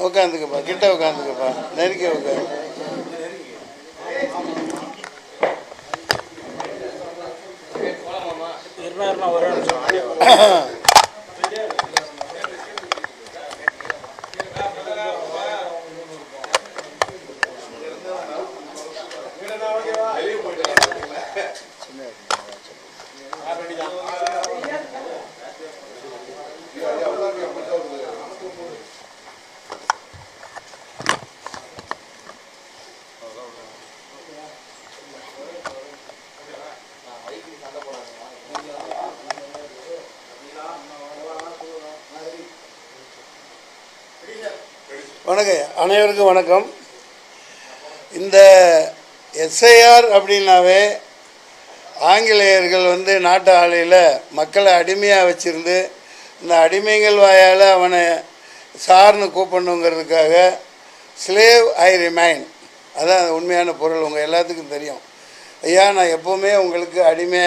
உட்காந்துக்கப்பா, கிட்ட உட்காந்துக்கப்பா, நெருக்கி உட்காந்து. வணக்கம், அனைவருக்கும் வணக்கம். இந்த எஸ்ஐஆர் அப்படின்னாவே ஆங்கிலேயர்கள் நாட்டு ஆலையில் மக்களை அடிமையாக வச்சுருந்து இந்த அடிமைகள் வாயால் அவனை சார்னு கூப்பிடணுங்கிறதுக்காக ஸ்லேவ் ஐ ரிமைன், அதான் உண்மையான பொருள். உங்கள் எல்லாத்துக்கும் தெரியும். ஐயா, நான் எப்போவுமே உங்களுக்கு அடிமை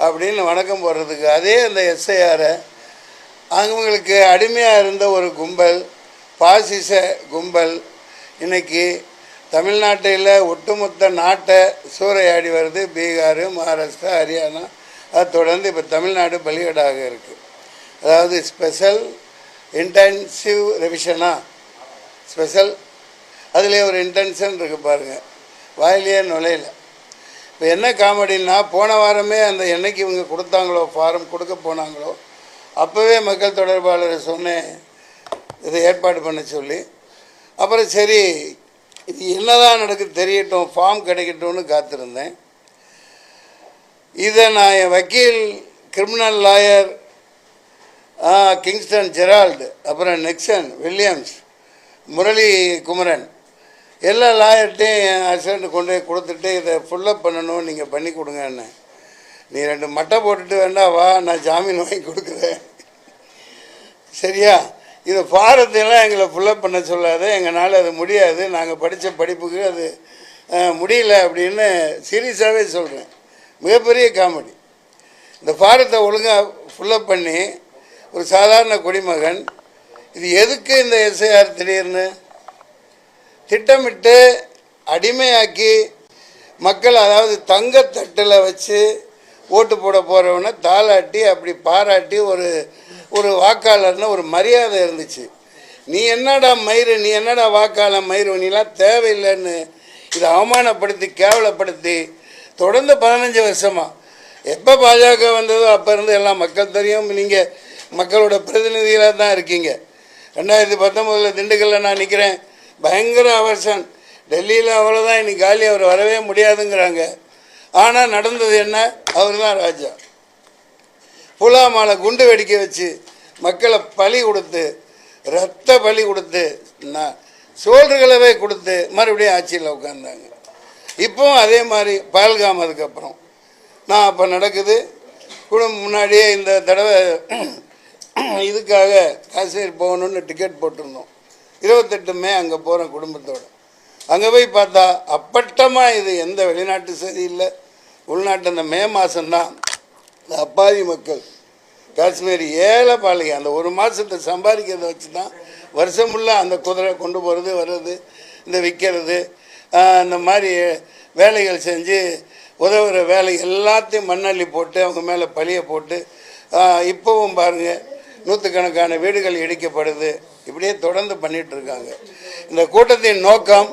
அப்படின்னு வணக்கம் போடுறதுக்கு அதே அந்த எஸ்ஐஆரை அவங்களுக்கு அடிமையாக இருந்த ஒரு கும்பல், பாசிச கும்பல் இன்றைக்கி தமிழ்நாட்டில் ஒட்டுமொத்த நாட்டை சூறையாடி வருது. பீகார், மகாராஷ்டிரா, ஹரியானா, அது தொடர்ந்து இப்போ தமிழ்நாடு பலிகடாக இருக்குது. அதாவது ஸ்பெஷல் இன்டென்சிவ் ரெவிஷனாக ஸ்பெஷல், அதுலேயே ஒரு இன்டென்ஷன் இருக்குது பாருங்கள், வாயிலேயே நுழையில. இப்போ என்ன காமெடின்னா, போன வாரமே அந்த என்னைக்கு இவங்க கொடுத்தாங்களோ ஃபார்ம் கொடுக்க போனாங்களோ அப்போவே மக்கள் தொடர்பாளரை சொன்னேன் இதை ஏற்பாடு பண்ண சொல்லி. அப்புறம் சரி இது என்னதான் நடக்குது தெரியட்டும், ஃபார்ம் கிடைக்கட்டும்னு காத்திருந்தேன். இதை நான் என் வக்கீல், கிரிமினல் லாயர் கிங்ஸ்டன் ஜெரால்டு, அப்புறம் நெக்சன் வில்லியம்ஸ், முரளி குமரன், எல்லா லாயர்கிட்டையும் என் அசிஸ்டண்ட் கொண்டு போய் கொடுத்துட்டு இதை ஃபுல்லப் பண்ணணும், நீங்கள் பண்ணி கொடுங்கன்னு. நீ 2 மட்டை போட்டுட்டு வேண்டாம் வா, நான் ஜாமீன் வாங்கி கொடுக்குறேன், சரியா? இது ஃபாரத்தையெல்லாம் எங்களை ஃபுல்லப் பண்ண சொல்லாது, எங்களால் அது முடியாது, நாங்கள் படித்த படிப்புக்கு அது முடியல அப்படின்னு சீரியஸாகவே சொல்கிறேன். மிகப்பெரிய காமெடி. இந்த ஃபாரத்தை ஒழுங்காக ஃபுல்லப் பண்ணி ஒரு சாதாரண குடிமகன், இது எதுக்கு இந்த எஸ்ஐஆர் திடீர்னு திட்டமிட்டு அடிமையாக்கி மக்கள், அதாவது தங்கத்தட்டில் வச்சு ஓட்டு போட போகிறவனை தாளாட்டி அப்படி பாராட்டி ஒரு வாக்காளர்னு ஒரு மரியாதை இருந்துச்சு. நீ என்னடா மயிறு, நீ என்னடா வாக்காளர் மயிறு, நீலாம் தேவையில்லைன்னு இதை அவமானப்படுத்தி கேவலப்படுத்தி தொடர்ந்து 15 வருஷமாக, எப்போ பாஜக வந்ததோ அப்போ இருந்து எல்லாம் மக்கள் தெரியும். நீங்கள் மக்களோட பிரதிநிதிகளாக தான் இருக்கீங்க. 2019 திண்டுக்கல்லில் நான் நிற்கிறேன், பயங்கர அவர்ஷன், டெல்லியில் அவ்வளோதான், இன்னைக்கு காலி, அவர் வரவே முடியாதுங்கிறாங்க. ஆனால் நடந்தது என்ன? அவர் தான் ராஜா. புலாமாலை குண்டு வெடிக்க வச்சு மக்களை பலி கொடுத்து, ரத்த பலி கொடுத்து, சோல்றுகளவே கொடுத்து மறுபடியும் ஆட்சியில் உட்கார்ந்தாங்க. இப்போவும் அதே மாதிரி பஹல்காம். அதுக்கப்புறம் நான் அப்போ நடக்குது குடும்பம் முன்னாடியே இந்த தடவை இதுக்காக காஷ்மீர் போகணுன்னு டிக்கெட் போட்டிருந்தோம். 28 மே அங்கே போகிறேன் குடும்பத்தோடு. அங்கே போய் பார்த்தா அப்பட்டமாக இது எந்த வெளிநாட்டு சரி இல்லை, உள்நாட்டு. அந்த மே மாதம்தான் இந்த அப்பாவி மக்கள் காஷ்மீர் ஏழை பாலிகை அந்த 1 மாதத்தை சம்பாதிக்கிறத வச்சு தான் வருஷம் ஃபுல்லாக அந்த குதிரை கொண்டு போகிறது வர்றது, இந்த விற்கிறது, இந்த மாதிரி வேலைகள் செஞ்சு உதவுகிற வேலை எல்லாத்தையும் மண்ணள்ளி போட்டு அவங்க மேலே பழியை போட்டு இப்போவும் பாருங்கள் நூற்றுக்கணக்கான வீடுகள் இடிக்கப்படுது. இப்படியே தொடர்ந்து பண்ணிகிட்டு இருக்காங்க. இந்த கூட்டத்தின் நோக்கம்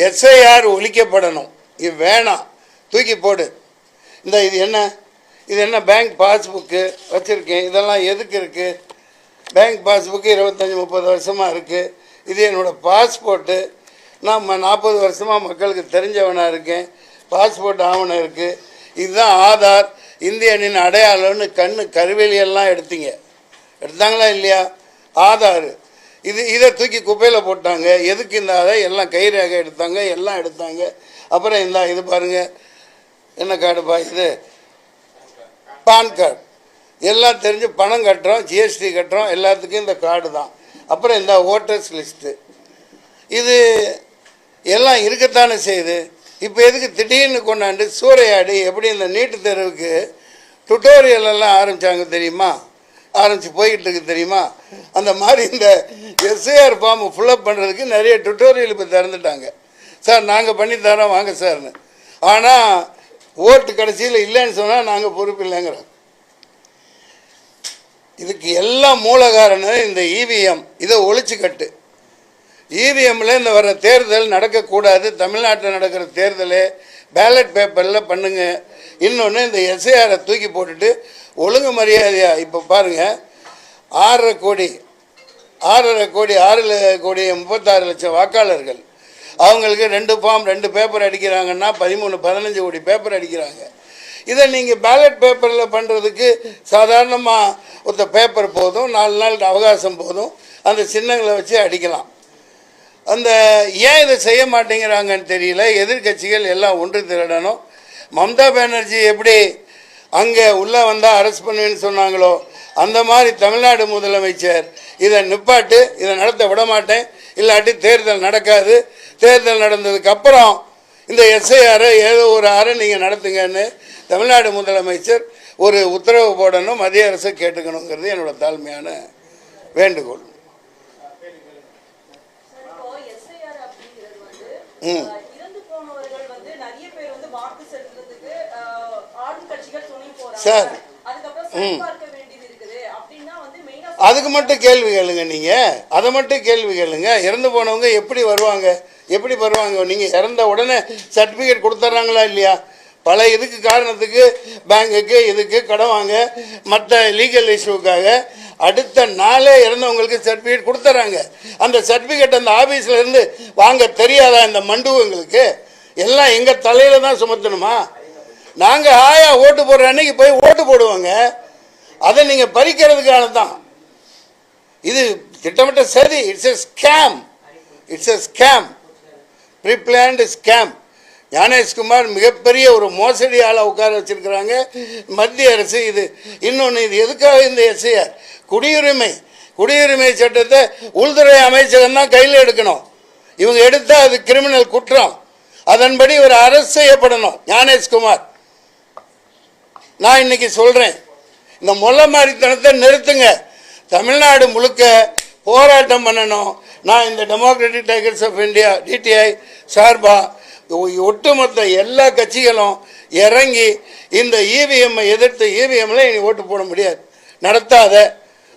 எஸ்ஐஆர் ஒழிக்கப்படணும். இது வேணாம், தூக்கி போடு. இது என்ன பேங்க் பாஸ்புக்கு வச்சுருக்கேன், இதெல்லாம் எதுக்கு இருக்குது? பேங்க் பாஸ்புக்கு 25-30 வருஷமாக இருக்குது. இது என்னோடய பாஸ்போர்ட்டு, நான் 40 வருஷமாக மக்களுக்கு தெரிஞ்சவனாக இருக்கேன், பாஸ்போர்ட் ஆவணம் இருக்குது, இதுதான் ஆதார், இந்தியனின் அடையாளம்னு கருவேலியெல்லாம் எடுத்தாங்களா இல்லையா? ஆதார் இதை தூக்கி குப்பையில் போட்டாங்க. எதுக்கு இந்த ஆதார்? எல்லாம் கைரேகை எடுத்தாங்க, எல்லாம் எடுத்தாங்க. அப்புறம் இது பாருங்கள், என்ன கார்டுப்பா இது? PAN card. எல்லாம் தெரிஞ்சு பணம் கட்டுறோம், ஜிஎஸ்டி கட்டுறோம், எல்லாத்துக்கும் இந்த கார்டு தான். அப்புறம் இந்த ஓட்டர்ஸ் லிஸ்ட்டு, இது எல்லாம் இருக்கத்தானே செய்யுது. இப்போ எதுக்கு திடீர்னு கொண்டாண்டு சூறையாடி எப்படி இந்த நீட்டு தேர்வுக்கு டுட்டோரியல் எல்லாம் ஆரம்பித்தாங்க தெரியுமா? ஆரம்பிச்சு போய்கிட்டு இருக்கு தெரியுமா? அந்த மாதிரி இந்த எஸ்ஐஆர் ஃபார்ம் ஃபுல்லப் பண்ணுறதுக்கு நிறைய டுட்டோரியல் இப்போ திறந்துட்டாங்க. சார் நாங்கள் பண்ணி தரோம் வாங்க சார்னு. ஆனால் ஓட்டு கடைசியில் இல்லைன்னு சொன்னால் நாங்கள் பொறுப்பு இல்லைங்கிறோம். இதுக்கு எல்லாம் மூல காரணம் இந்த இவிஎம். இதை ஒழிச்சு கட்டு. இவிஎம்மில் இந்த வர தேர்தல் நடக்கக்கூடாது. தமிழ்நாட்டில் நடக்கிற தேர்தலே பேலட் பேப்பரில் பண்ணுங்க. இன்னொன்று இந்த எஸ்ஐஆரை தூக்கி போட்டுட்டு ஒழுங்கு மரியாதையாக இப்போ பாருங்கள், 6.5 கோடி 6 கோடி 36 லட்சம் வாக்காளர்கள். அவங்களுக்கு 2 ஃபார்ம் 2 பேப்பர் அடிக்கிறாங்கன்னா 13-15 கோடி பேப்பர் அடிக்கிறாங்க. இதை நீங்கள் பேலட் பேப்பரில் பண்ணுறதுக்கு சாதாரணமாக ஒருத்த பேப்பர் போதும், 4 நாள் அவகாசம் போதும், அந்த சின்னங்களை வச்சு அடிக்கலாம். அந்த ஏன் இதை செய்ய மாட்டேங்கிறாங்கன்னு தெரியல. எதிர்கட்சிகள் எல்லாம் ஒன்று திரடணும். மம்தா பானர்ஜி எப்படி அங்கே உள்ளே வந்தால் அரெஸ்ட் பண்ணுவேன்னு சொன்னாங்களோ அந்த மாதிரி தமிழ்நாடு முதலமைச்சர் இதை நிப்பாட்டு, இதை நடத்த விட மாட்டேன், இல்லாட்டி தேர்தல் நடக்காது, தேர்தல் நடந்ததுக்கு அப்புறம் இந்த எஸ்ஐஆரை ஏதோ ஒரு ஆறை நீங்கள் நடத்துங்கன்னு தமிழ்நாடு முதலமைச்சர் ஒரு உத்தரவு போடணும், மத்திய அரசை கேட்டுக்கணுங்கிறது என்னோட தாழ்மையான வேண்டுகோள். சார் அதுக்கு மட்டும் கேள்வி கேளுங்க. நீங்கள் அதை மட்டும் கேள்வி கேளுங்க. இறந்து போனவங்க எப்படி வருவாங்க, எப்படி வருவாங்க? நீங்கள் இறந்த உடனே சர்டிஃபிகேட் கொடுத்துட்றாங்களா இல்லையா? பல இதுக்கு காரணத்துக்கு பேங்குக்கு இதுக்கு கடன் வாங்க மற்ற லீகல் இஷ்யூக்காக அடுத்த நாளே இறந்தவங்களுக்கு சர்டிஃபிகேட் கொடுத்துட்றாங்க. அந்த சர்டிஃபிகேட் அந்த ஆஃபீஸில் இருந்து வாங்க தெரியாதா இந்த மண்டுவங்களுக்கு? எல்லாம் எங்கள் தலையில் தான் சுமத்தணுமா? நாங்கள் ஓட்டு போடுற அன்னைக்கு போய் ஓட்டு போடுவாங்க. அதை நீங்கள் பறிக்கிறதுக்கான தான் இது திட்டமிட்ட சதி. It's a scam. It's a scam, preplanned scam. Gyanesh Kumar மிகப்பெரிய ஒரு மோசடி ஆளை உட்கார வச்சிருக்கிறாங்க மத்திய அரசு. இது இன்னொன்று, இது எதுக்காக இந்த எஸ்ஐஆர்? குடியுரிமை சட்டத்தை உள்துறை அமைச்சகம் தான் கையில் எடுக்கணும். இவங்க எடுத்தால் அது கிரிமினல் குற்றம். அதன்படி ஒரு அரசு செய்யப்படணும். ஞானேஷ்குமார், நான் இன்னைக்கு சொல்கிறேன், இந்த மொல்ல மாதிரித்தனத்தை நிறுத்துங்க. தமிழ்நாடு முழுக்க போராட்டம் பண்ணணும். நான் இந்த Democratic Tigers of India DTI சார்பாக ஒட்டுமொத்த எல்லா கட்சிகளும் இறங்கி இந்த இவிஎம்மை எதிர்த்து, இவிஎம்ல இனி ஓட்டு போட முடியாது, நடத்தாத.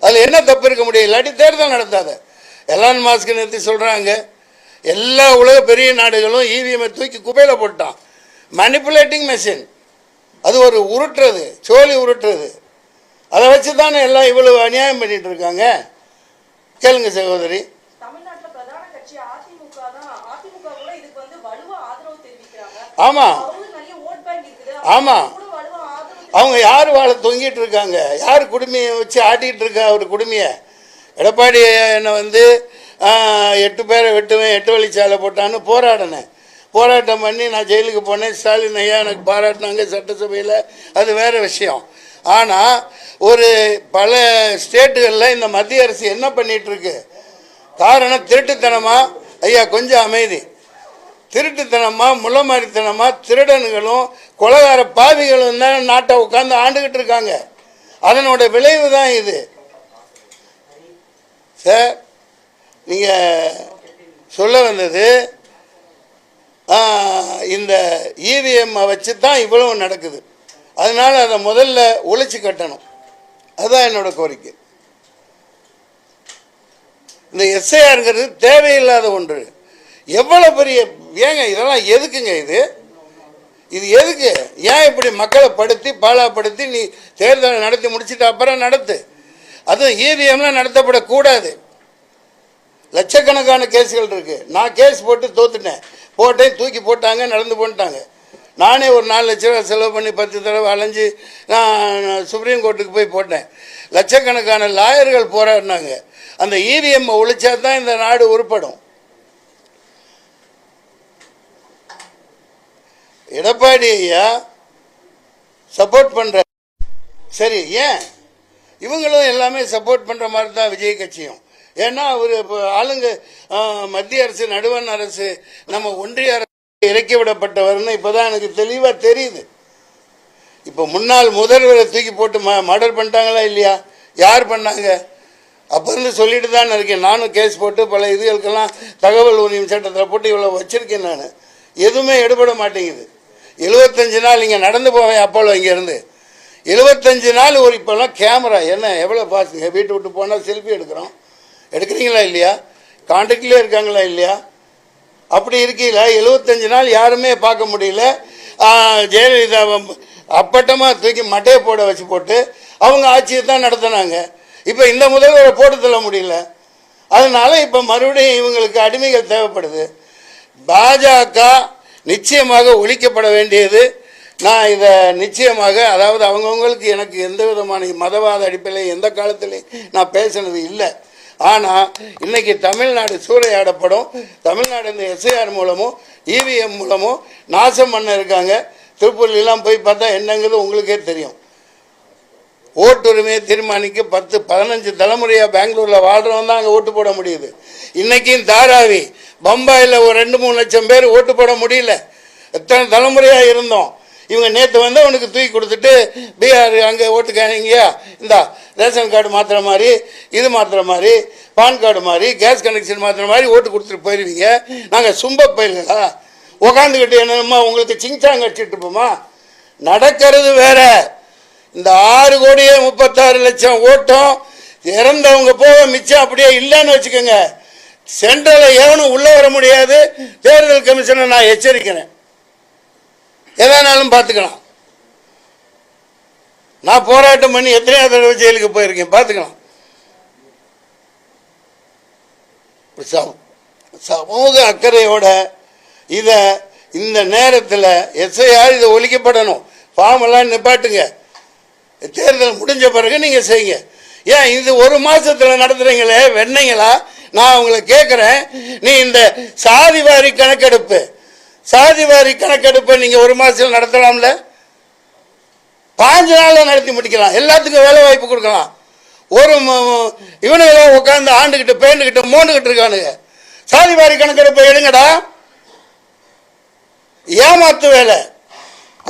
அதில் என்ன தப்பு இருக்க முடியும்? இல்லாட்டி தேர்தல் நடத்தாத. எலான் மாஸ்க் நிறுத்தி சொல்கிறாங்க, எல்லா உலக பெரிய நாடுகளும் இவிஎம்மை தூக்கி குப்பையில் போட்டான். Manipulating machine. அது ஒரு உருட்டுறது, சோழி உருட்டுறது. அதை வச்சு தானே எல்லாம் இவ்வளவு அநியாயம் பண்ணிட்டு இருக்காங்க. கேளுங்க சகோதரி. ஆமா ஆமா, அவங்க யார் வாழ தொங்கிட்டு இருக்காங்க? யார் குடுமையை வச்சு ஆட்டிகிட்டு இருக்கா? ஒரு குடுமையை எடப்பாடி என்னை 8 பேரை வெட்டுவேன், 8 வழிச்சாலை போட்டான்னு போராட்டம் பண்ணி நான் ஜெயிலுக்கு போனேன். ஸ்டாலின் ஐயா எனக்கு பாராட்டினாங்க சட்டசபையில், அது வேறு விஷயம். ஆனால் ஒரு பல ஸ்டேட்டுகளில் இந்த மத்திய அரசு என்ன பண்ணிகிட்ருக்கு? காரணம் திருட்டுத்தனமா? ஐயா கொஞ்சம் அமைதி. திருட்டுத்தனமா, முள்ளமாரித்தனமா, திருடன்களும் கொலைகார பாவிகளும் தான் நாட்டை உட்காந்து ஆண்டுகிட்டு இருக்காங்க. அதனோட விளைவு தான் இது. சார் நீங்கள் சொல்ல வந்தது இந்த இவிஎம் வச்சு தான் இவ்வளவு நடக்குது. அதனால் அதை முதல்ல ஒழிச்சு கட்டணும். அதுதான் என்னோட கோரிக்கை. இந்த எஸ்ஐஆருங்கிறது தேவையில்லாத ஒன்று. எவ்வளோ பெரிய ஏங்க இதெல்லாம் எதுக்குங்க? இது எதுக்கு? ஏன் இப்படி மக்களை படுத்தி பாழாப்படுத்தி நீ தேர்தலை நடத்தி முடிச்சுட்டு அப்புறம் நடத்து. அதுவும் இவிஎம்லாம் நடத்தப்படக்கூடாது. லட்சக்கணக்கான கேஸுகள் இருக்கு. நான் கேஸ் போட்டு தோத்துட்டேன், தூக்கி போட்டாங்க, நடந்து போட்டாங்க. நானே ஒரு 4 லட்ச ரூபா செலவு பண்ணி 10 தடவை அலைஞ்சு நான் சுப்ரீம் கோர்ட்டுக்கு போய் போட்டேன். லட்சக்கணக்கான லாயர்கள் போராடினாங்க. அந்த இவிஎம் ஒழிச்சா தான் இந்த நாடு உருப்படும். எடப்பாடி ஐயா சப்போர்ட் பண்ற, சரி, ஏன் இவங்களும் எல்லாமே சப்போர்ட் பண்ற மாதிரி தான் விஜய் கட்சியும். ஏன்னா அவர் இப்போ ஆளுங்க மத்திய அரசு, நடுவண் அரசு, நம்ம ஒன்றிய அரசு இறக்கி விடப்பட்டவர்னு இப்போதான் எனக்கு தெளிவாக தெரியுது. இப்போ முன்னாள் முதல்வரை தூக்கி போட்டு மர்டர் பண்ணிட்டாங்களா இல்லையா? யார் பண்ணாங்க? அப்போ இருந்து சொல்லிட்டு தான் இருக்கேன். நானும் கேஸ் போட்டு பல இதுகளுக்கெல்லாம் தகவல் உரிமை சட்டத்தில் போட்டு இவ்வளோ வச்சுருக்கேன். நான் எதுவுமே எடுபட மாட்டேங்குது. 75 நாள் இங்கே நடந்து போவேன். அப்போலோ இங்கேருந்து 75 நாள் ஒரு இப்போல்லாம் கேமரா என்ன எவ்வளோ பாசுங்க. வீட்டு விட்டு போனால் செல்ஃபி எடுக்கிறோம். எடுக்கிறீங்களா இல்லையா? கான்டாக்ட்லேயே இருக்காங்களா இல்லையா? அப்படி இருக்கீங்களா? 75 நாள் யாருமே பார்க்க முடியல. ஜெயலலிதா அப்பட்டமாக தூக்கி மட்டையை போட வச்சு போட்டு அவங்க ஆட்சியை தான் நடத்தினாங்க. இப்போ இந்த முதல்வரை போட்டு தள்ள முடியல. அதனால இப்போ மறுபடியும் இவங்களுக்கு அடிமைகள் தேவைப்படுது. பாஜக நிச்சயமாக ஒழிக்கப்பட வேண்டியது. நான் இதை நிச்சயமாக, அதாவது அவங்கவுங்களுக்கு எனக்கு எந்த விதமான மதவாத அடிப்படையில் எந்த காலத்திலையும் நான் பேசினது இல்லை. ஆனால் இன்னைக்கு தமிழ்நாடு சூறையாடப்படும். தமிழ்நாடு இந்த எஸ்ஐஆர் மூலமும் இவிஎம் மூலமும் நாசம் பண்ண இருக்காங்க. திருப்பூர்லாம் போய் பார்த்தா என்னங்கிறது உங்களுக்கே தெரியும். ஓட்டுரிமையை தீர்மானிக்க 10-15 தலைமுறையாக பெங்களூரில் வாழ்கிறவன் தான் அங்கே ஓட்டு போட முடியுது. இன்றைக்கும் தாராவி பம்பாயில் ஒரு 2-3 லட்சம் பேர் ஓட்டு போட முடியல. எத்தனை தலைமுறையாக இருந்தோம். இவங்க நேற்று வந்து அவனுக்கு தூக்கி கொடுத்துட்டு பீகார் அங்கே ஓட்டு கேனீங்கயா, இந்த ரேஷன் கார்டு மாற்றுற மாதிரி, இது மாற்றுற மாதிரி, பான் கார்டு மாதிரி, கேஸ் கனெக்ஷன் மாற்றுற மாதிரி ஓட்டு கொடுத்துட்டு போயிடுவீங்க. நாங்கள் சும்ப போயிருங்களா? உக்காந்துக்கிட்டு என்னமா உங்களுக்கு சிங்சாங் அடிச்சுட்டு இருப்போமா? நடக்கிறது வேற. இந்த 6,36,00,000 ஓட்டம் இறந்தவங்க போக மிச்சம் அப்படியே இல்லைன்னு வச்சுக்கோங்க. சென்ட்ரலில் எவனும் உள்ளே வர முடியாது. தேர்தல் கமிஷனை நான் எச்சரிக்கிறேன். எதானாலும் பார்த்துக்கலாம். நான் போராட்டம் பண்ணி எத்தனையோ தடவை ஜெயிலுக்கு போயிருக்கேன். பார்த்துக்கலாம். சமூக அக்கறையோட இதை இந்த நேரத்தில் எஸ்ஐஆர் இதை ஒழிக்கப்படணும். ஃபார்ம் எல்லாம் நிப்பாட்டுங்க. தேர்தல் முடிஞ்ச பிறகு நீங்கள் செய்யுங்க. ஏன் இது ஒரு மாதத்தில் நடத்துகிறீங்களே வெண்ணீங்களா? நான் உங்களை கேட்குறேன். நீ இந்த சாதிவாரி கணக்கெடுப்பை நீங்கள் ஒரு மாதத்தில் நடத்தலாம்ல? 5 நாளில் நடத்தி முடிக்கலாம். எல்லாத்துக்கும் வேலை வாய்ப்பு கொடுக்கலாம். ஒரு இவனுங்களாம் உட்காந்து ஆண்டுகிட்டு பேண்டுகிட்டு மோண்டுகிட்டு இருக்கானுங்க. சாதிவாரி கணக்கெடுப்பை எடுங்கடா. ஏமாத்து வேலை.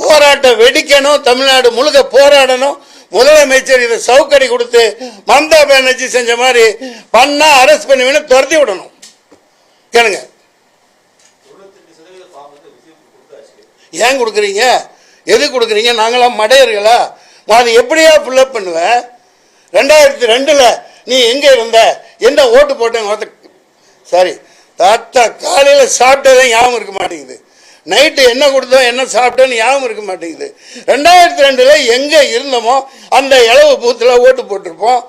போராட்டம் வெடிக்கணும். தமிழ்நாடு முழுக்க போராடணும். முதலமைச்சர் இதை சவுக்கடி கொடுத்து மம்தா பானர்ஜி செஞ்ச மாதிரி பண்ணா அரெஸ்ட் பண்ணி துரத்தி விடணும். கேளுங்க. ஏன் கொடுக்குறீங்க? எது கொடுக்குறீங்க? நாங்களாம் மடையர்களா? நான் அதை எப்படியா ஃபுல்லப் பண்ணுவேன்? 2002 நீ எங்கே இருந்த? என்ன ஓட்டு போட்டேன்? சரி, தாத்தா காலையில் சாப்பிட்டதே ஞாபகம் இருக்க மாட்டேங்குது. நைட்டு என்ன கொடுத்தோம் என்ன சாப்பிட்டோன்னு ஞாபகம் இருக்க மாட்டேங்குது. 2002 எங்கே இருந்தோமோ அந்த இளவு பூத்தில் ஓட்டு போட்டிருப்போம்.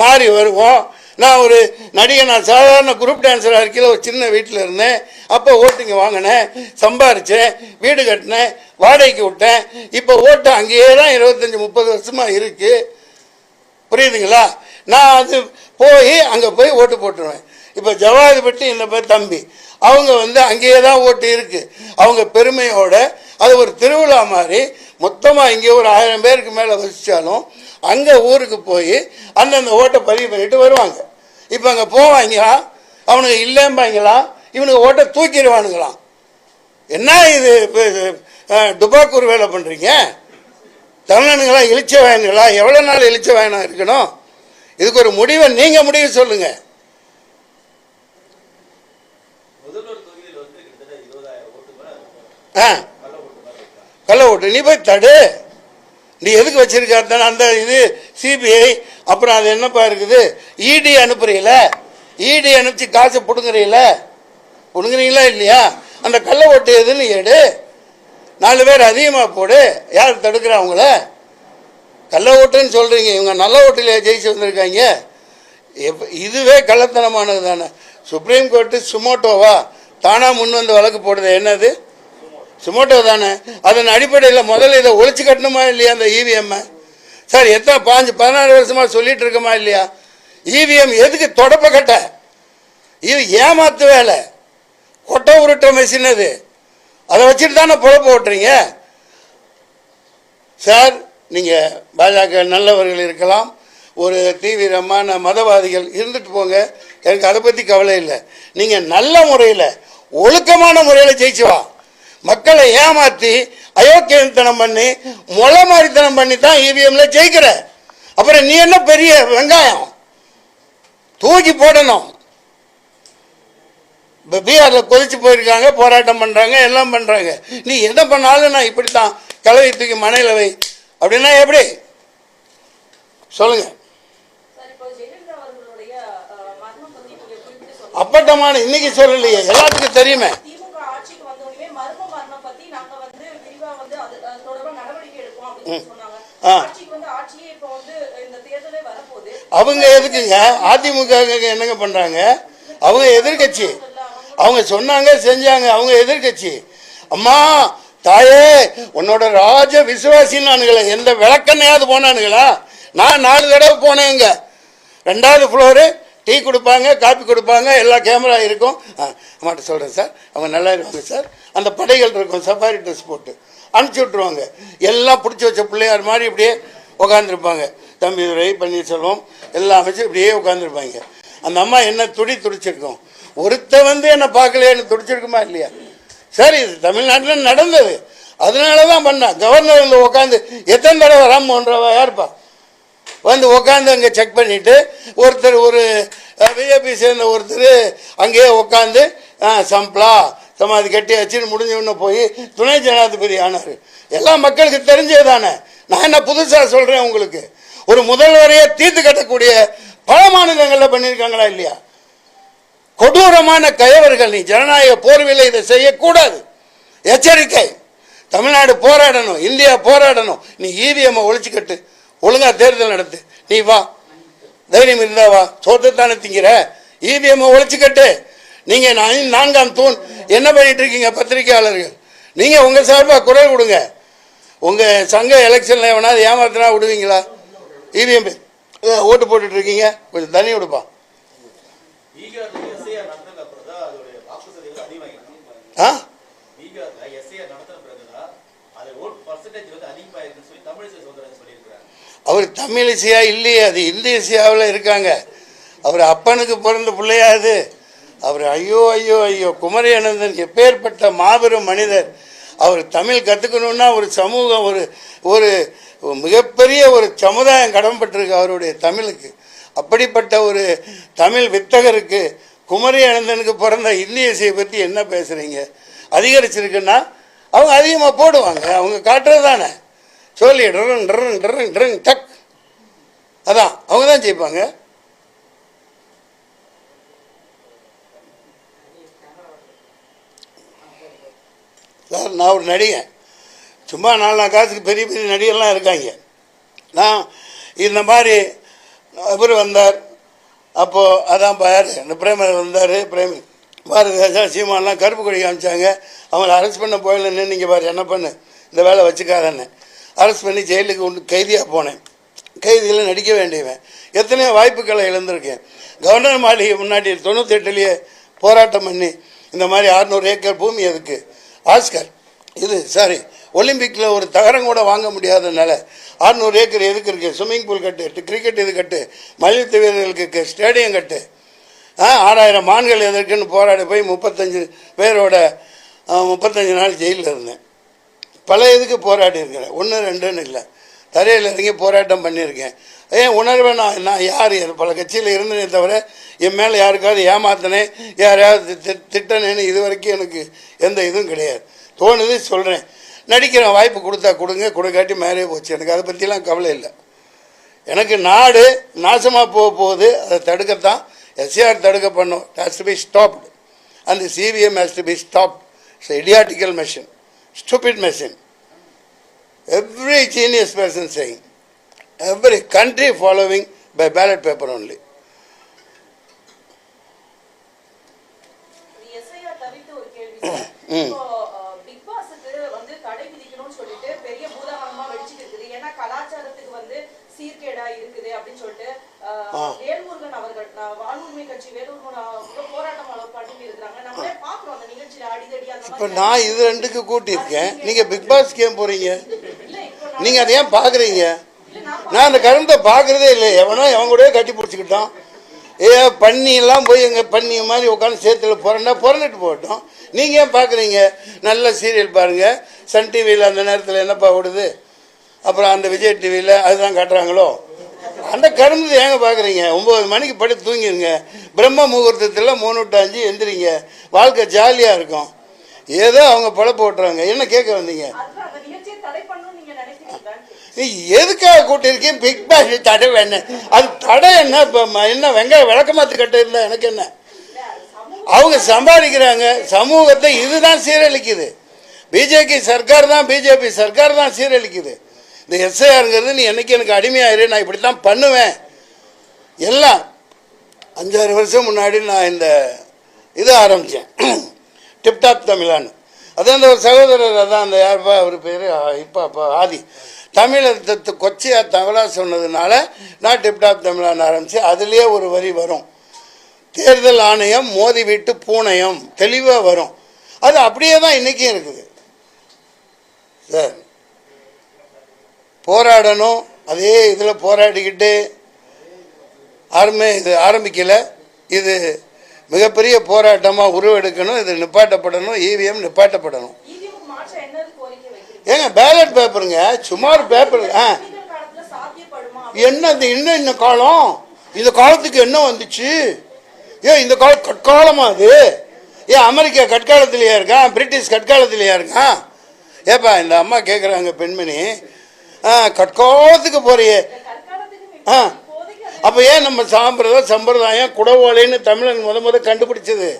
மாறி வருவோம். நான் ஒரு நடிகை. நான் சாதாரண குரூப் டான்ஸராக இருக்கையில் ஒரு சின்ன வீட்டில் இருந்தேன். அப்போ ஓட்டுங்க வாங்கினேன், சம்பாரித்தேன், வீடு கட்டினேன், வாடகைக்கு விட்டேன். இப்போ ஓட்டு அங்கேயே தான் 25-30 வருஷமாக இருக்குது. புரியுதுங்களா? நான் அது போய் அங்கே போய் ஓட்டு போட்டுருவேன். இப்போ ஜவாதிபட்டி இந்த பேர் தம்பி அவங்க வந்து அங்கேயே தான் ஓட்டு இருக்குது. அவங்க பெருமையோட அது ஒரு திருவிழா மாதிரி மொத்தமாக இங்கே ஒரு 1000 பேருக்கு மேலே வசித்தாலும் அங்கே ஊருக்கு போய் அந்தந்த ஓட்டை பதிவு பண்ணிட்டு வருவாங்க. இப்போ அங்கே போவாங்களா? அவனுக்கு இல்லைம்பாங்களா? இவனுக்கு ஓட்டை தூக்கிடுவானுங்களாம். என்ன இது துபாக்கூர் வேலை பண்ணுறீங்க? தமிழனுங்களா இழிச்ச வாயனுங்களா? எவ்வளோ நாள் இழிச்ச வாயனாக இருக்கணும்? இதுக்கு ஒரு முடிவை நீங்கள் முடிவு சொல்லுங்கள். கள்ள ஓட்டு நீ போய் தடு. நீ எதுக்கு வச்சிருக்க அந்த இது சிபிஐ அப்புறம் அது என்னப்பா இருக்குது இடி அனுப்புறீல? இடி அனுப்பிச்சு காசை புடுங்குறீங்களா இல்லையா? அந்த கள்ள ஓட்டு எதுன்னு எடு. 4 பேர் அதிகமாக போடு. யார் தடுக்கிறா அவங்கள? கள்ள ஓட்டுன்னு சொல்கிறீங்க. இவங்க நல்ல ஓட்டில் ஜெயிச்சு வந்திருக்காங்க. இதுவே கள்ளத்தனமானது தானே. சுப்ரீம் கோர்ட்டு சுமோட்டோவா தானாக முன் வந்து வழக்கு போடுது. என்னது சுமோட்டோ தானே. அதன் அடிப்படையில் முதல்ல இதை ஒழிச்சு கட்டணுமா இல்லையா? அந்த இவிஎம் சார் எத்தனை 15-16 வருஷமாக சொல்லிட்டு இருக்கமா இல்லையா? இவிஎம் எதுக்கு தொடப்ப கட்ட? இது ஏமாத்து வேலை. கொட்டை உருட்ட மெஷின் அது. அதை வச்சுட்டு தானே பொழப்பு ஓட்டுறீங்க சார். நீங்கள் பாஜக நல்லவர்கள் இருக்கலாம், ஒரு தீவிரமான மதவாதிகள் இருந்துட்டு போங்க. எனக்கு அதை பற்றி கவலை இல்லை. நீங்கள் நல்ல முறையில் ஒழுக்கமான முறையில் ஜெயிச்சு வா. மக்களை ஏமாற்றி அயோக்கியத்தனம் பண்ணி மொளை மாதிரித்தனம் பண்ணி தான் இவிஎம்ல ஜெயிக்கிற. அப்புறம் நீ என்ன பெரிய வெங்காயம் தூக்கி போடணும். இப்போ பீகாரில் கொதிச்சு போயிருக்காங்க, போராட்டம் பண்ணுறாங்க, எல்லாம் பண்ணுறாங்க. நீ என்ன பண்ணாலும் நான் இப்படித்தான் கலவை தூக்கி மனையில் வை அப்படின்னா எப்படி சொல்லுங்க? அப்பட்டமான இன்னைக்கு சொல்லலையே, எல்லாத்துக்கும் தெரியுமே. அவங்க எதுக்குங்க அதிமுக என்னங்க பண்றாங்க? அவங்க எதிர்கட்சி, அவங்க சொன்னாங்க செஞ்சாங்க, அவங்க எதிர்கட்சி. அம்மா தாயே உன்னோட ராஜ விசுவாசின்னானுங்களே, எந்த விளக்கண்ணையாவது போனானுங்களா? நான் 4 தடவை போனேங்க. 2வது ஃப்ளோரு, டீ கொடுப்பாங்க, காப்பி கொடுப்பாங்க, எல்லா கேமரா இருக்கும். அம்மாட்ட சொல்கிறேன் சார், அவங்க நல்லா இருப்பாங்க சார். அந்த படைகள் இருக்கும், சஃபாரி ட்ரெஸ் போட்டு அனுப்பிச்சி விட்ருவாங்க. எல்லாம் பிடிச்சி வச்ச பிள்ளையார் மாதிரி இப்படியே உட்காந்துருப்பாங்க. தம்பிதுரை, பன்னீர்செல்வம் எல்லாம் அமைச்சு இப்படியே உட்காந்துருப்பாங்க. அந்த அம்மா என்ன துடிச்சிருக்கும். ஒருத்த வந்து என்ன பார்க்கலையேன்னு துடிச்சிருக்குமா இல்லையா? சரி, இது தமிழ்நாட்டில் நடந்தது, அதனால தான் பண்ணா. கவர்னர் வந்து உட்காந்து எத்தனை தடவை ராம்மோகன் ராவா யாருப்பா வந்து உட்காந்து அங்கே செக் பண்ணிவிட்டு, ஒருத்தர் ஒரு பிஜேபி சேர்ந்த ஒருத்தர் அங்கேயே உட்காந்து சம்பளா சமாதி கட்டி வச்சுன்னு முடிஞ்சவொன்னே போய் துணை ஜனாதிபதி ஆனார். எல்லாம் மக்களுக்கு தெரிஞ்சது தானே. நான் என்ன புதுசாக சொல்கிறேன் உங்களுக்கு? ஒரு முதல்வரையே தீர்த்து கட்டக்கூடிய பல மாநிலங்களில் பண்ணியிருக்காங்களா இல்லையா? கொடூரமான கயவர்கள். நீ ஜனநாயக போர்விலை இதை செய்யக்கூடாது. எச்சரிக்கை. தமிழ்நாடு போராடணும், இந்தியா போராடணும். நீ இவிஎம் ஒழிச்சுக்கட்டு, ஒழுங்கா தேர்தல் நடத்து. நீ வா, தைரியம் இருந்தா வா. சோத்துத்தானே திங்கிற, இவிஎம் ஒழிச்சுக்கட்டு. நீங்க 4ஆம் தூண் என்ன பண்ணிட்டு இருக்கீங்க? பத்திரிகையாளர்கள், நீங்க உங்க சார்பா குரல் கொடுங்க. உங்க சங்க எலெக்ஷன்ல எவனாவது ஏமாத்தினா விடுவீங்களா? இவிஎம் ஓட்டு போட்டுட்டு இருக்கீங்க, கொஞ்சம் தண்ணி விடுப்பா. அவர் தமிழிசையா இல்லையே, அது இந்தியசியாவில் இருக்காங்க. அவர் அப்பனுக்கு பிறந்த பிள்ளையா அது? அவர் ஐயோ ஐயோ ஐயோ, குமரி அனந்தன் எப்பேற்பட்ட மாபெரும் மனிதர். அவர் தமிழ் கற்றுக்கணுன்னா ஒரு சமூகம், ஒரு மிகப்பெரிய ஒரு சமுதாயம் கடன்பட்டிருக்கு அவருடைய தமிழுக்கு. அப்படிப்பட்ட ஒரு தமிழ் வித்தகருக்கு, குமரி அனந்தனுக்கு பிறந்த இந்தியசியை பற்றி என்ன பேசுகிறீங்க? அதிகரிச்சிருக்குன்னா அவங்க அதிகமாக போடுவாங்க, அவங்க காட்டுறது தானே. சொல்லி டக், அதான் அவங்க தான் ஜெயிப்பாங்க. சார், நான் ஒரு நடிகன். சும்மா 4 காசுக்கு பெரிய பெரிய நடிகர்லாம் இருக்காங்க. நான் இந்த மாதிரி இவர் வந்தார், அப்போது அதான் பாரு இந்த பிரேமர் வந்தார், பிரேமர் பாரதிராஜா சீமானெலாம் கருப்பு கொடி காமிச்சாங்க. அவங்கள அரெஸ்ட் பண்ண போயிடலன்னு நீங்கள் பாரு என்ன பண்ணு, இந்த வேலை வச்சுக்காதன்னு அரெஸ்ட் பண்ணி ஜெயிலுக்கு கைதியாக போனேன். கைதியில் நடிக்க வேண்டியவன். எத்தனையோ வாய்ப்புகளை இழந்திருக்கேன். கவர்னர் மாளிகை முன்னாடி 98லேயே போராட்டம் பண்ணி இந்த மாதிரி 600 ஏக்கர் பூமி எதுக்கு, ஆஸ்கர் இது சாரி ஒலிம்பிக்கில் ஒரு தகரம் கூட வாங்க முடியாதனால 600 ஏக்கர் எதுக்கு இருக்குது? ஸ்விம்மிங் பூல் கட்டு, கிரிக்கெட் இது கட்டு, மல்யுத்த வீரர்களுக்கு ஸ்டேடியம் கட்டு, 6000 மான்கள் எதற்குன்னு போராடி போய் 35 பேரோட 35 நாள் ஜெயிலில் இருந்தேன். பல இதுக்கு போராடி இருக்கிறேன், 1 2ன்னு இல்லை, தரையில் இறங்கி போராட்டம் பண்ணியிருக்கேன். ஏன் உணர்வை நான் யார் பல கட்சியில் இருந்தனே தவிர என் மேலே யாருக்காவது ஏமாத்தினேன், யாரையாவது திட்டனேன்னு இது வரைக்கும் எனக்கு எந்த இதுவும் கிடையாது. தோணுது சொல்கிறேன், நடிக்கிறேன். வாய்ப்பு கொடுத்தா கொடுங்க, கொடுக்காட்டி மேலே போச்சு. எனக்கு அதை பற்றிலாம் கவலை இல்லை. எனக்கு நாடு நாசமாக போகுது, அதை தடுக்கத்தான் எஸ்ஆர் தடுக்க பண்ணோம். It has to be stopped and the CVM has to be stopped. It's இடியாட்டிக்கல் machine, stupid machine. Every genius person saying, every country following by ballot paper only. Big பாஸ்க்கு வந்து தடை விதிக்கணும்னு சொல்லிட்டு பெரிய பூதாகரமா வெடிச்சிட்டு இருக்குது. ஏன்னா கலாச்சாரத்துக்கு வந்து சீர்கேடா இருக்குது அப்படின்னு சொல்லிட்டு வேல்முருகன் அவர்கள் வாழ்வுரிமை கட்சி வேலூர் போராட்டம் பண்ணி இருக்கிறாங்க. நம்மளே பாக்குறோம் அந்த நிகழ்ச்சியில அடிதடி. இப்ப நான் இது 2க்கு கூட்டியிருக்கேன், நீங்க பிக் பாஸ்க்கு ஏன் போறீங்க? நீங்க அதை ஏன் பாக்குறீங்க? நான் அந்த கருத்தை பாக்குறதே இல்லை. எவனோ எவன் கூட கட்டி பிடிச்சிக்கிட்டோம். பண்ணி எல்லாம் போய் எங்க பண்ணி மாதிரி உட்காந்து சேத்துல புறந்துட்டு போகட்டும். நீங்க ஏன் பாக்குறீங்க? நல்ல சீரியல் பாருங்க. சன் டிவியில் அந்த நேரத்தில் என்னப்பா ஓடுது, அப்புறம் அந்த விஜய் டிவியில் அதுதான் காட்டுறாங்களோ. அந்த கரும்பு ஏங்க பார்க்குறீங்க? 9 மணிக்கு படுத்து தூங்கிடுங்க, பிரம்ம முகூர்த்தத்தில் 3 to 5 எந்திரிங்க, வாழ்க்கை ஜாலியாக இருக்கும். ஏதோ அவங்க பழப்பு ஓட்டுறாங்க. என்ன கேட்க வந்தீங்க? நீ எதுக்காக கூட்டிருக்கீங்க? பிக் பாஸ் தடை வேணும். அது தடை என்ன? இப்போ என்ன வெங்காயம் விளக்கமாத்து கட்ட இருந்தா எனக்கு என்ன? அவங்க சம்பாதிக்கிறாங்க. சமூகத்தை இதுதான் சீரழிக்குது. பிஜேபி சர்க்கார் தான் சீரழிக்குது. இந்த எஸ்ஐஆருங்கிறது நீ என்னைக்கு எனக்கு அடிமையாயிரு, நான் இப்படி தான் பண்ணுவேன். எல்லாம் 5-6 வருஷம் முன்னாடி நான் இந்த இது ஆரம்பித்தேன், டிப்டாப் தமிழான்னு. அதான் அந்த ஒரு சகோதரர், அதான் அந்த யாருப்பா அவர் பேர், இப்போ ஆதி தமிழை கொச்சையாக தவறாக சொன்னதுனால நான் டிப்டாப் தமிழான்னு ஆரம்பித்து அதுலேயே ஒரு வரி வரும், தேர்தல் ஆணையம் மோதி விட்டு பூணையம், தெளிவாக வரும். அது அப்படியே தான் இன்றைக்கும் இருக்குது சார். போராடணும், அதே இதில் போராடிக்கிட்டு இது ஆரம்பிக்கலை. இது மிகப்பெரிய போராட்டமாக உருவெடுக்கணும். இது நிப்பாட்டப்படணும், இவிஎம் நிப்பாட்டப்படணும். ஏங்க பேலட் பேப்பருங்க, சும்மா ஒரு பேப்பர். என்ன இந்த காலம், இந்த காலத்துக்கு என்ன வந்துச்சு? ஏன் இந்த காலம் கற்காலமா? அது ஏன் அமெரிக்கா கற்காலத்திலேயா இருக்கான்? பிரிட்டிஷ் கற்காலத்திலேயா இருக்கான்? ஏப்பா இந்த அம்மா கேட்குறாங்க, பெண்மணி, கற்காலத்துக்கு போறியே, அப்போ ஏன் நம்ம சம்பிரதாயம் குடவோலைன்னு தமிழன் முத கண்டுபிடிச்சது,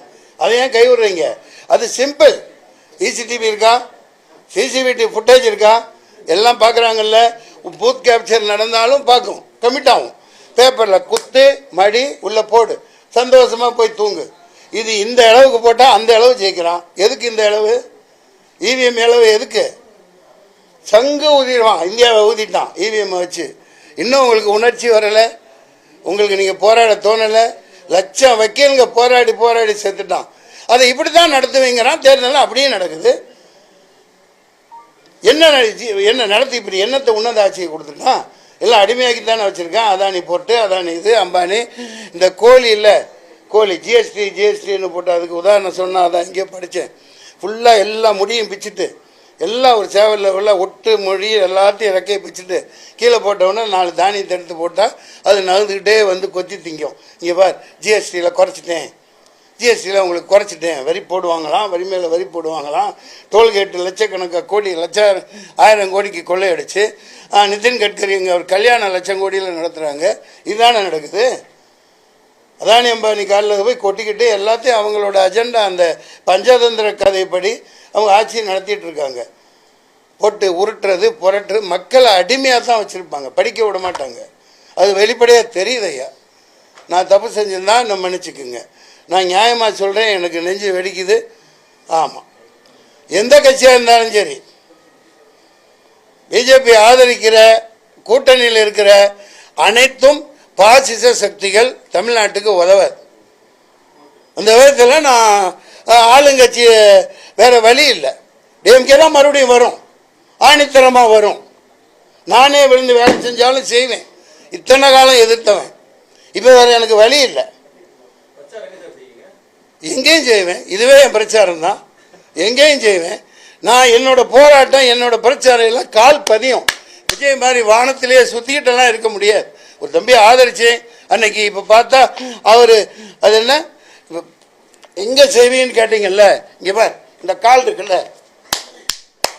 அதை ஏன் கைவிடுறீங்க? அது சிம்பிள். சிசிடிவி இருக்கா, சிசிடிவி ஃபுட்டேஜ் இருக்கா, எல்லாம் பார்க்குறாங்கல்ல. பூத் கேப்சர் நடந்தாலும் பார்க்கும், கமிட் ஆகும். பேப்பரில் குத்து மடி உள்ள போடு, சந்தோஷமாக போய் தூங்கு. இது இந்த அளவுக்கு போட்டால் அந்த அளவு ஜெயிக்கிறான். எதுக்கு இந்த அளவு? இவிஎம் அளவு எதுக்கு? சங்கு ஊதிடுவான், இந்தியாவை ஊதிட்டான் இவிஎம்மை வச்சு. இன்னும் உங்களுக்கு உணர்ச்சி வரலை, உங்களுக்கு நீங்கள் போராட தோணலை. லட்சம் வக்கீலுங்க போராடி செத்துட்டான். அதை இப்படி தான் நடத்துவீங்கிறான். தேர்தல் அப்படியே நடக்குது. என்ன நடத்தி இப்படி என்னத்தை உன்னத ஆட்சியை கொடுத்துருக்கான்? எல்லாம் அடிமையாக்கி தானே வச்சுருக்கான். அதானி போட்டு, அதானி இது, அம்பானி. இந்த கோழி இல்லை, கோழி ஜிஎஸ்டின்னு போட்டு அதுக்கு உதாரணம் சொன்னால் அதான் இங்கே படித்தேன். ஃபுல்லாக எல்லா முடியும் பிச்சுட்டு, எல்லாம் ஒரு சேவலில் உள்ள ஒட்டு மொழி எல்லாத்தையும் இறக்கையை பிச்சுட்டு கீழே போட்டவுடனே 4 தானியத்தை எடுத்து போட்டால் அது நகர்ந்துக்கிட்டே வந்து கொத்தி திங்கும். இங்கே பார், ஜிஎஸ்டியில் குறைச்சிட்டேன், ஜிஎஸ்டியில் உங்களுக்கு குறைச்சிட்டேன். வரி போடுவாங்களாம், வரி மேலே வரி போடுவாங்களாம். டோல்கேட்டு லட்சக்கணக்காக கோடி, 1000 கோடிக்கு கொள்ளையடிச்சு நிதின் கட்கரி இங்கே ஒரு கல்யாணம் 1,00,000 கோடியில் நடத்துகிறாங்க. இதுதானே நடக்குது. அதானி அம்பானி காலில் போய் கொட்டிக்கிட்டு எல்லாத்தையும் அவங்களோட அஜெண்டா, அந்த பஞ்சதந்திர கதைப்படி அவங்க ஆட்சியை நடத்திட்டு இருக்காங்க. போட்டு உருட்டுறது புரட்டுறது, மக்களை அடிமையாக தான் வச்சுருப்பாங்க, படிக்க விட மாட்டாங்க. அது வெளிப்படையாக தெரியுது. ஐயா, நான் தப்பு செஞ்சிருந்தா நம்ம மன்னிச்சுக்குங்க. நான் நியாயமாக சொல்கிறேன், எனக்கு நெஞ்சு வெடிக்குது. ஆமாம், எந்த கட்சியாக இருந்தாலும் சரி, பிஜேபி ஆதரிக்கிற கூட்டணியில் இருக்கிற அனைத்தும் பாசிச சக்திகள் தமிழ்நாட்டுக்கு உதவாது. அந்த விதத்தில் நான் ஆளுங்கட்சி வேற வழி இல்லை. டிஎம்கே தான் மறுபடியும் வரும், ஆணித்தரமாக வரும். நானே விழுந்து வேலை செஞ்சாலும் செய்வேன். இத்தனை காலம் எதிர்த்தவன், இப்போ வேற எனக்கு வழி இல்லை. எங்கேயும் செய்வேன். இதுவே என் பிரச்சாரம் தான், எங்கேயும் செய்வேன். நான் என்னோட போராட்டம், என்னோட பிரச்சாரம் எல்லாம் கால் பதியும். விஜய் மாதிரி வானத்திலேயே சுற்றிக்கிட்டெல்லாம் இருக்க முடியாது. ஒரு தம்பி ஆதரிச்சேன் அன்னைக்கு. இப்போ பார்த்தா அவர் அது என்ன எங்கே செய்வீன்னு கேட்டீங்கல்ல, இங்கே பார், இந்த கால் இருக்குல்ல,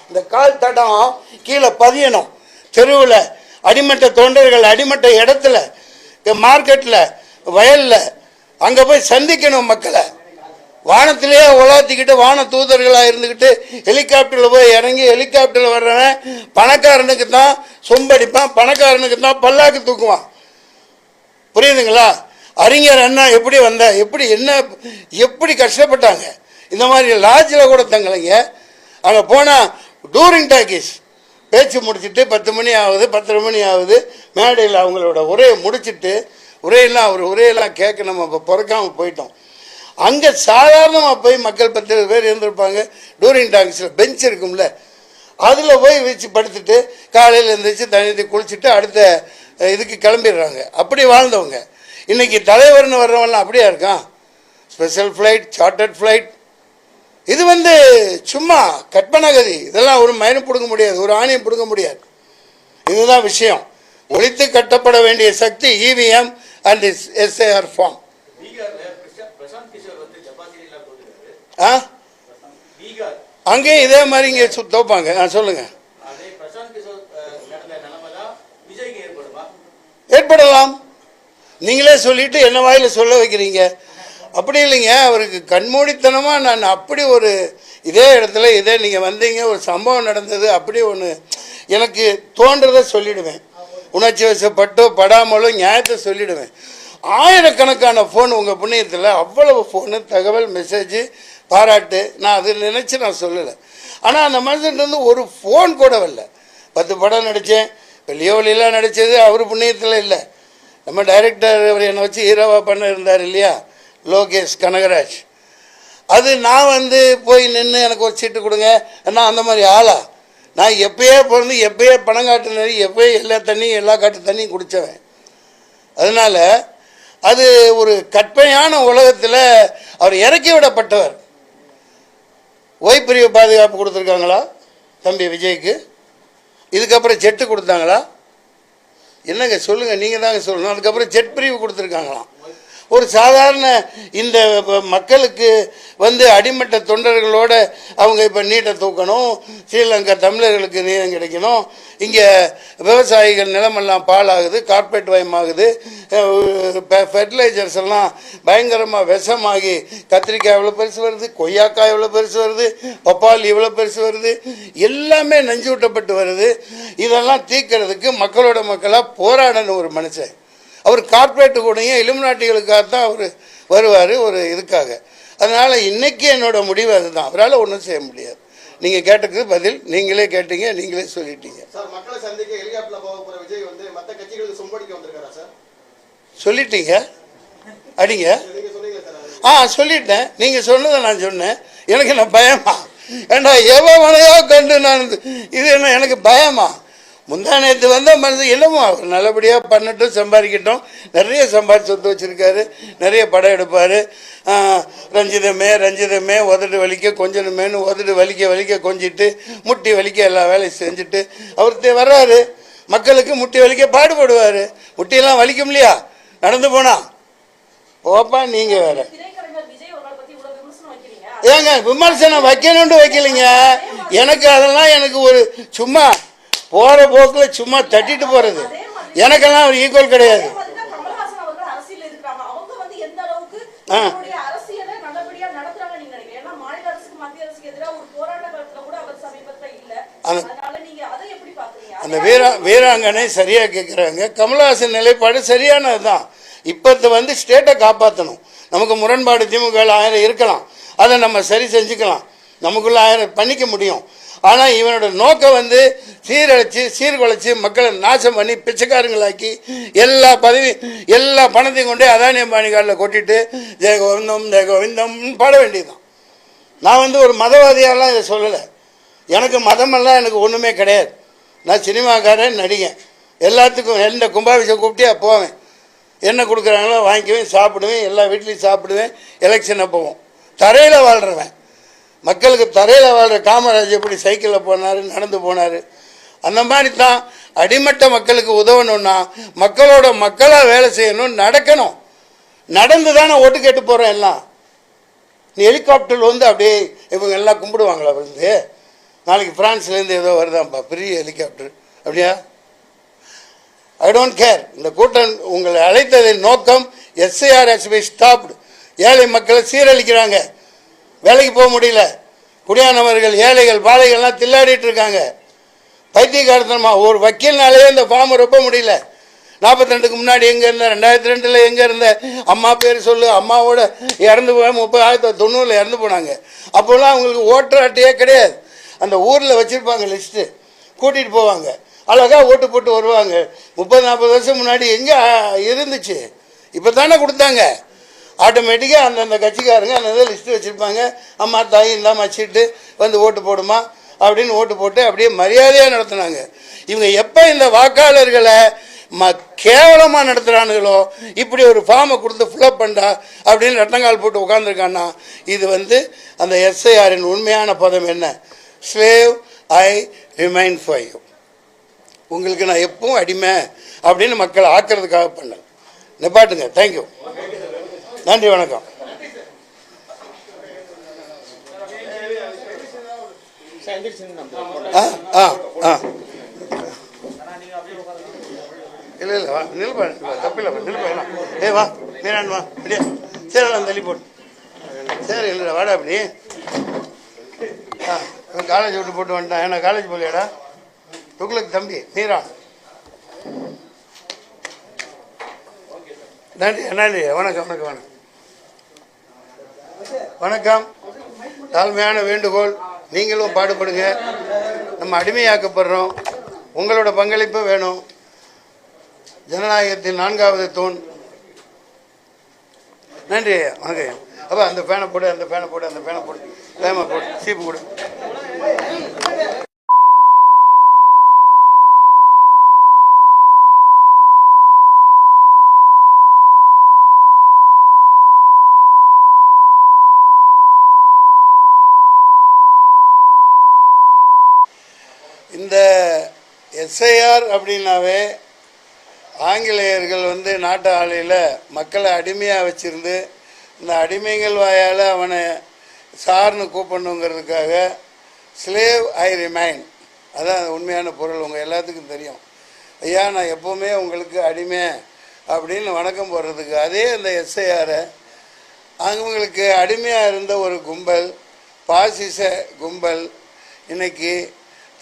இந்த கால் தடம் கீழே பதியணும். தெருவில் அடிமட்ட தொண்டர்கள், அடிமட்ட இடத்துல, மார்க்கெட்டில், வயலில், அங்கே போய் சந்திக்கணும் மக்களை. வானத்திலேயே உலாத்திக்கிட்டு வான தூதர்களாக இருந்துக்கிட்டு ஹெலிகாப்டரில் போய் இறங்கி ஹெலிகாப்டரில் வர்றவன் பணக்காரனுக்கு தான் சொம்படிப்பான், பணக்காரனுக்கு தான் பல்லாக்கு தூக்குவான். புரியுதுங்களா? அறிஞர் அண்ணா எப்படி வந்தா, எப்படி கஷ்டப்பட்டாங்க. இந்த மாதிரி லாட்ஜில் கூட தங்கலைங்க. அங்கே போனால் டூரிங் டாக்கீஸ் பேச்சு முடிச்சுட்டு 10 மணி ஆகுது, 10:30 மணி ஆகுது. மேடையில் அவங்களோட உரையை முடிச்சுட்டு, உரையெல்லாம் கேட்க நம்ம இப்போ பிறக்காமல் போயிட்டோம். அங்கே சாதாரணமாக போய் மக்கள் 10 பேர் இருந்திருப்பாங்க. டூரிங் டாக்கீஸில் பெஞ்ச் இருக்கும்ல, அதில் போய் வச்சு படுத்துட்டு காலையில் எழுந்திரிச்சு தண்ணி குளிச்சுட்டு அடுத்த இதுக்கு கிளம்பிடுறாங்க. அப்படி வாழ்ந்தவங்க. இன்றைக்கி தலைவர்னு வர்றவங்களாம் அப்படியா இருக்கான்? Special flight, chartered flight. இது சும்மா கற்பனை கதி. இதெல்லாம் ஒரு மயிரும் பிடுங்க முடியாது, ஒரு ஆணையம் பிடுங்க முடியாது. இதுதான் விஷயம். ஒழித்து கட்டப்பட வேண்டிய சக்தி இவிஎம் அண்ட் எஸ்ஏஆர் ஃபார்ம். அங்கேயும் இதே மாதிரி இங்கே தோப்பாங்க. சொல்லுங்க. ஏற்படலாம். நீங்களே சொல்லிட்டு என்ன வாயில சொல்ல வைக்கிறீங்க? அப்படி இல்லைங்க, அவருக்கு கண்மூடித்தனமா நான் அப்படி ஒரு இதே இடத்துல இதே நீங்க வந்தீங்க ஒரு சம்பவம் நடந்தது அப்படி ஒன்று எனக்கு தோன்றதை சொல்லிடுவேன். உணர்ச்சி வசப்பட்டோ படாமலோ நியாயத்தை சொல்லிடுவேன். ஆயிரக்கணக்கான ஃபோன் உங்கள் புண்ணியத்தில் அவ்வளவு ஃபோனு தகவல் மெசேஜ் பாராட்டு நான் அது நினச்சி நான் சொல்லலை. ஆனால் அந்த மனுஷன்ட்டு ஒரு ஃபோன் கூட வரல. 10 படம் நடித்தேன், வெளியோலிலாம் நடித்தது அவர் புண்ணியத்தில் இல்லை. நம்ம டைரக்டர் அவர் என்னை வச்சு ஹீரோவாக பண்ண இருந்தார் இல்லையா, லோகேஷ் கனகராஜ். அது நான் போய் நின்று எனக்கு ஒரு சீட்டு கொடுங்க, நான் அந்த மாதிரி ஆளா? நான் எப்பயே பிறந்து எப்பயே பணம் காட்டு நெறி எப்பயே எல்லா தண்ணியும் எல்லா காட்டு தண்ணியும் குடித்தவன். அதனால் அது ஒரு கற்பனையான உலகத்தில் அவர் இறக்கி விடப்பட்டவர். ஓய்பிரிவு பாதுகாப்பு கொடுத்துருக்காங்களா தம்பி விஜய்க்கு? இதுக்கப்புறம் ஜெட்டு கொடுத்தாங்களா? என்னங்க சொல்லுங்கள், நீங்கள் தாங்க சொல்லணும். அதுக்கப்புறம் ஜெட் பிரிவு கொடுத்துருக்காங்களாம். ஒரு சாதாரண இந்த மக்களுக்கு அடிமட்ட தொண்டர்களோட அவங்க இப்போ நீட்டை தூக்கணும், ஸ்ரீலங்கா தமிழர்களுக்கு நீளம் கிடைக்கணும், இங்கே விவசாயிகள் நிலமெல்லாம் பாலாகுது, கார்பரேட் வயமாகுது, ஃபெர்டிலைசர்ஸ் எல்லாம் பயங்கரமாக விஷமாகி கத்திரிக்காய் எவ்வளோ பெருசு வருது, கொய்யாக்காய் எவ்வளோ பெருசு வருது, பப்பாளி எவ்வளோ பெருசு வருது, எல்லாமே நஞ்சு விட்டப்பட்டு வருது. இதெல்லாம் தீர்க்கிறதுக்கு மக்களோட மக்களாக போராடணும் ஒரு மனுஷன். அவர் கார்பரேட்டு கூடயும் இலுமினாட்டிகளுக்காகத்தான் அவர் வருவார் ஒரு இதுக்காக. அதனால் இன்றைக்கி என்னோட முடிவு அதுதான். அவரால் ஒன்றும் செய்ய முடியாது. நீங்கள் கேட்டதுக்கு பதில் நீங்களே கேட்டீங்க, நீங்களே சொல்லிட்டீங்க. சொல்லிட்டீங்க அடிங்க. சொல்லிட்டேன். நீங்கள் சொன்னதை நான் சொன்னேன். எனக்கு என்ன பயமா? ஏண்டா எவனையோ கண்டு நான் இது என்ன எனக்கு பயமா? முந்தா நேற்று மனுஷன் என்னமோ அவர் நல்லபடியாக பண்ணட்டும், சம்பாதிக்கட்டும். நிறைய சம்பாதிச்சு சொத்து வச்சுருக்காரு, நிறைய படம் எடுப்பார். ரஞ்சிதமே உதடு வலிக்க கொஞ்சணுமேனு உதடு வலிக்க கொஞ்சிட்டு முட்டி வலிக்க எல்லா வேலையும் செஞ்சுட்டு அவர் வர்றாரு. மக்களுக்கு முட்டி வலிக்க பாடுபடுவார். முட்டியெல்லாம் வலிக்கும் இல்லையா நடந்து போனா? போப்பா நீங்கள் வேற ஏங்க விமர்சனம் வைக்கணும்னு வைக்கலைங்க. எனக்கு ஒரு சும்மா போகிற போக்கில் சும்மா தட்டிட்டு போகிறது. எனக்கெல்லாம் ஒரு ஈக்குவல் கிடையாது. அந்த வீராங்கனை சரியா கேட்குறாங்க. கமலஹாசன் நிலைப்பாடு சரியானது தான். இப்போ ஸ்டேட்டை காப்பாற்றணும். நமக்கு முரண்பாடு திமுக 1000 இருக்கலாம், அதை நம்ம சரி செஞ்சுக்கலாம், நமக்குள்ள 1000 பண்ணிக்க முடியும். ஆனால் இவனோட நோக்கம் சீர்குலைச்சி மக்களை நாசம் பண்ணி பிச்சைக்காரங்களாக்கி எல்லா எல்லா பணத்தையும் கொண்டு அதானி அம்பானி காலில் கொட்டிட்டு ஜெயகோவிந்தம் பாட வேண்டியதுதான். நான் ஒரு மதவாதியாலாம் இதை சொல்லலை. எனக்கு மதமெல்லாம் எனக்கு ஒன்றுமே கிடையாது. நான் சினிமாக்காரன், நடிகன். எல்லாத்துக்கும் எந்த கும்பாபிஷேகம் கூப்பிட்டே போவேன். என்ன கொடுக்குறாங்களோ வாங்கிக்குவேன், சாப்பிடுவேன், எல்லா வீட்லேயும் சாப்பிடுவேன். எலெக்ஷனை போவோம். தரையில் வாழ்கிறவன். மக்களுக்கு தரையில் வாழ்கிற காமராஜ் எப்படி சைக்கிளில் போனார், நடந்து போனார், அந்த மாதிரி தான் அடிமட்ட மக்களுக்கு உதவணும்னா மக்களோட மக்களாக வேலை செய்யணும், நடக்கணும். நடந்து தானே ஓட்டு கேட்டு போகிறோம் எல்லாம். நீ ஹெலிகாப்டர் அப்படியே இவங்க எல்லாம் கும்பிடுவாங்களா? நாளைக்கு ஃப்ரான்ஸ்லேருந்து ஏதோ வருதான்ப்பா பெரிய ஹெலிகாப்டர், அப்படியா? I don't care. இந்த கூட்டம் உங்களை அழைத்ததின் நோக்கம் எஸ்ஐஆர் ஹஸ் பீன் ஸ்டாப்டு. ஏழை மக்களை சீரழிக்கிறாங்க, வேலைக்கு போக முடியல, குடியானவர்கள் ஏழைகள் பாலைகள்லாம் தில்லாடிட்டு இருக்காங்க. பைத்தியக்காரத்தனமா ஒரு வக்கீல்னாலே இந்த ஃபார்மை ரொம்ப முடியல. 42க்கு முன்னாடி எங்கே இருந்த, 2002 எங்கே இருந்த, அம்மா பேர் சொல்லு, அம்மாவோட இறந்து போய் 1990 இறந்து போனாங்க. அப்போல்லாம் அவங்களுக்கு ஓட்டர் அட்டையே கிடையாது. அந்த ஊரில் வச்சுருப்பாங்க லிஸ்ட்டு, கூட்டிகிட்டு போவாங்க, அழகாக ஓட்டு போட்டு வருவாங்க. 30-40 வருஷம் முன்னாடி எங்கே இருந்துச்சு? இப்போ தானே கொடுத்தாங்க. ஆட்டோமேட்டிக்காக அந்தந்த கட்சிக்காரங்க அந்த லிஸ்ட்டு வச்சுருப்பாங்க. அம்மா தாய் இல்லாமல் வச்சுட்டு ஓட்டு போடுமா அப்படின்னு ஓட்டு போட்டு அப்படியே மரியாதையாக நடத்துனாங்க. இவங்க எப்போ இந்த வாக்காளர்களை கேவலமாக நடத்துகிறானுங்களோ, இப்படி ஒரு ஃபார்மை கொடுத்து ஃபில்அப் பண்ணா அப்படின்னு ரத்தங்கால் போட்டு உட்காந்துருக்கான்னா, இது அந்த எஸ்ஐஆரின் உண்மையான பதம் என்ன? Slave I remain for you. உங்களுக்கு நான் எப்பவும் அடிமை அப்படின்னு மக்களை ஆக்கிறதுக்காக பண்ணேன். நிப்பாட்டுங்க. தேங்க்யூ. நன்றி, வணக்கம். இல்லை இல்லை வா நில்பா தப்பில்லை நில்பா. வா மீரான் வா அப்படியா சரி தள்ளி போட்டு சரி இல்லைடா வாடா அப்படி. காலேஜ் விட்டு போட்டு வந்துட்டான். ஏன்னா காலேஜ் போலியாடா துக்ளக் தம்பி மீரான். நன்றி நன்றி. வணக்கம் வணக்கம் வணக்கம் வணக்கம். தாழ்மையான வேண்டுகோள், நீங்களும் பாடுபடுங்க. நம்ம அடிமையாக்கப்படுறோம், உங்களோட பங்களிப்பு வேணும். ஜனநாயகத்தின் 4வது தூண். நன்றி வணக்கம். அப்போ அந்த ஃபேனை போடு, அந்த ஃபேனை போடு, அந்த ஃபேனை போடு, வேகமாக போடு, சீப்பு கொடு. இந்த எஸ்ஐஆர் அப்படின்னாவே ஆங்கிலேயர்கள் நாட்டு ஆலையில் மக்களை அடிமையாக வச்சுருந்து இந்த அடிமைகள் வாயால் அவனை சார்னு கூப்பிடணுங்கிறதுக்காக ஸ்லேவ் ஐ ரிமைன், அதான் உண்மையான பொருள். உங்கள் எல்லாத்துக்கும் தெரியும். ஐயா நான் எப்போவுமே உங்களுக்கு அடிமை அப்படின்னு வணக்கம் போடுறதுக்கு அதே அந்த எஸ்ஐஆரை அவங்களுக்கு அடிமையாக இருந்த ஒரு கும்பல், பாசிச கும்பல் இன்னைக்கு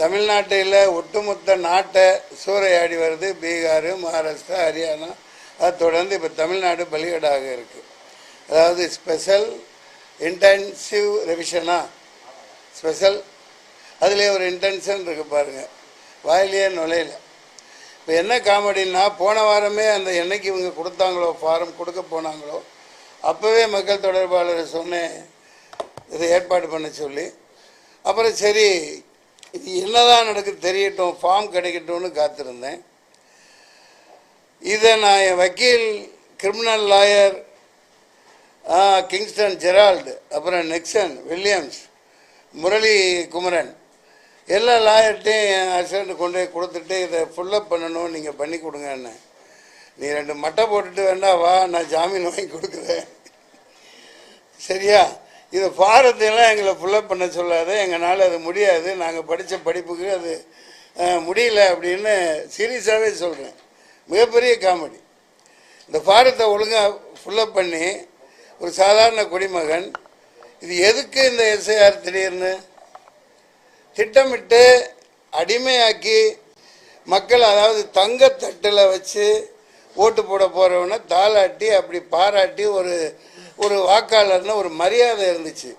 தமிழ்நாட்டில் ஒட்டுமொத்த நாட்டை சூறையாடி வருது. பீகார், மகாராஷ்டிரா, ஹரியானா, அது தொடர்ந்து இப்போ தமிழ்நாடு பலிகடாக இருக்குது. அதாவது ஸ்பெஷல் இன்டென்சிவ் ரெவிஷனா ஸ்பெஷல், அதிலே ஒரு இன்டென்ஷன் இருக்குது பாருங்கள், வாயிலேயே நுழையில. இப்போ என்ன காமெடின்னா, போன வாரமே அந்த என்னைக்கு இவங்க கொடுத்தாங்களோ ஃபாரம் கொடுக்க போனாங்களோ அப்போவே மக்கள் தொடர்பாளரை சொன்னேன் இதை ஏற்பாடு பண்ண சொல்லி. அப்புறம் சரி இது என்னதான் நடக்குது தெரியட்டும், ஃபார்ம் கிடைக்கட்டும்னு காத்திருந்தேன். இதை நான் என் வக்கீல், கிரிமினல் லாயர் கிங்ஸ்டன் ஜெரால்டு, அப்புறம் நெக்சன் வில்லியம்ஸ், முரளி குமரன், எல்லா லாயர்ட்டையும் என் அசிஸ்டண்ட் கொண்டு போய் கொடுத்துட்டு இதை ஃபுல்லப் பண்ணணும், நீங்கள் பண்ணி கொடுங்கன்னு. நீ 2 மட்டை போட்டுட்டு வேண்டாம் வா, நான் ஜாமீன் வாங்கி கொடுக்குறேன் சரியா. இது ஃபாரத்தையெல்லாம் எங்களை ஃபுல்லப் பண்ண சொல்லாத, எங்களால் அது முடியாது, நாங்கள் படித்த படிப்புக்கு அது முடியல அப்படின்னு சீரியஸாகவே சொல்கிறேன். மிகப்பெரிய காமெடி. இந்த ஃபாரத்தை ஒழுங்காக ஃபுல்லப் பண்ணி ஒரு சாதாரண குடிமகன், இது எதுக்கு இந்த எஸ்ஐஆர் திடீர்னு திட்டமிட்டு அடிமையாக்கி மக்கள், அதாவது தங்கத்தட்டில் வச்சு ஓட்டு போட போகிறவனை தாளாட்டி அப்படி பாராட்டி ஒரு வாக்காளர்னு ஒரு மரியாதை இருந்துச்சு.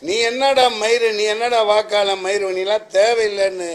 நீ என்னடா மயிறு, நீ என்னடா வாக்காளர் மயிறு, நீலாம் தேவையில்லைன்னு